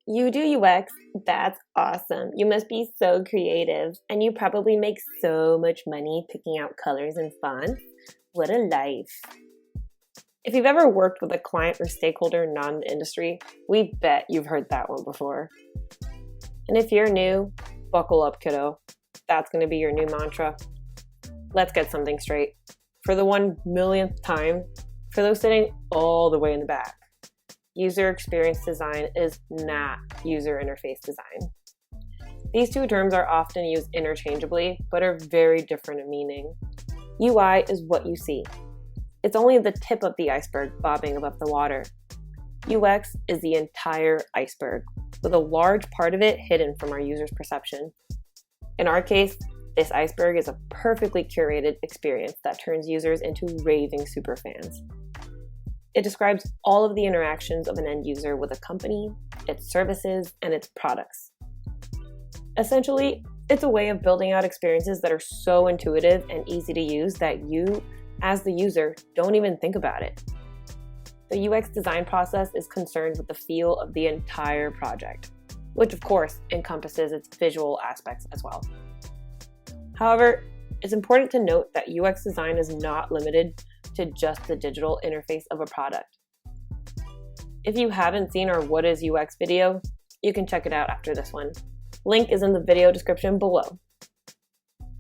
You do UX? That's awesome. You must be so creative, and you probably make so much money picking out colors and fonts. What a life. If you've ever worked with a client or stakeholder not in the industry, we bet you've heard that one before. And if you're new, buckle up, kiddo. That's going to be your new mantra. Let's get something straight. For the 1 millionth time, for those sitting all the way in the back, user experience design is not user interface design. These two terms are often used interchangeably, but are very different in meaning. UI is what you see. It's only the tip of the iceberg bobbing above the water. UX is the entire iceberg, with a large part of it hidden from our user's perception. In our case, this iceberg is a perfectly curated experience that turns users into raving superfans. It describes all of the interactions of an end user with a company, its services, and its products. Essentially, it's a way of building out experiences that are so intuitive and easy to use that you, as the user, don't even think about it. The UX design process is concerned with the feel of the entire project, which of course encompasses its visual aspects as well. However, it's important to note that UX design is not limited to just the digital interface of a product. If you haven't seen our What is UX video, you can check it out after this one. Link is in the video description below.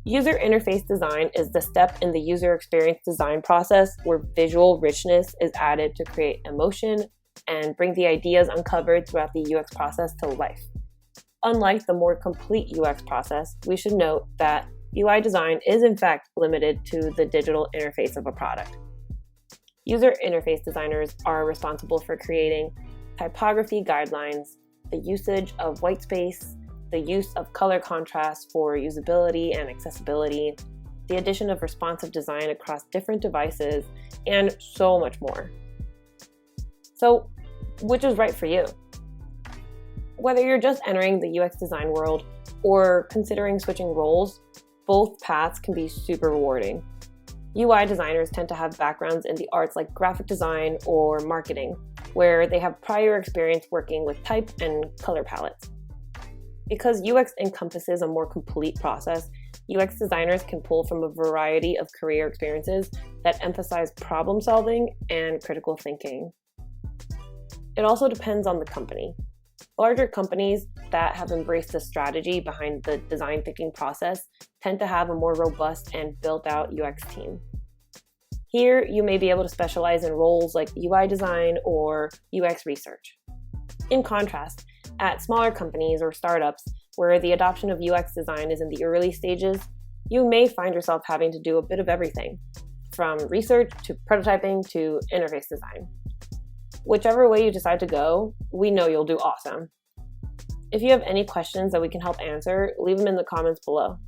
User interface design is the step in the user experience design process where visual richness is added to create emotion and bring the ideas uncovered throughout the UX process to life. Unlike the more complete UX process, we should note that UI design is in fact limited to the digital interface of a product. User interface designers are responsible for creating typography guidelines, the usage of white space, the use of color contrast for usability and accessibility, the addition of responsive design across different devices, and so much more. So, which is right for you? Whether you're just entering the UX design world or considering switching roles, both paths can be super rewarding. UI designers tend to have backgrounds in the arts like graphic design or marketing, where they have prior experience working with type and color palettes. Because UX encompasses a more complete process, UX designers can pull from a variety of career experiences that emphasize problem solving and critical thinking. It also depends on the company. Larger companies that have embraced the strategy behind the design thinking process tend to have a more robust and built-out UX team. Here, you may be able to specialize in roles like UI design or UX research. In contrast, at smaller companies or startups where the adoption of UX design is in the early stages, you may find yourself having to do a bit of everything, from research to prototyping to interface design. Whichever way you decide to go, we know you'll do awesome. If you have any questions that we can help answer, leave them in the comments below.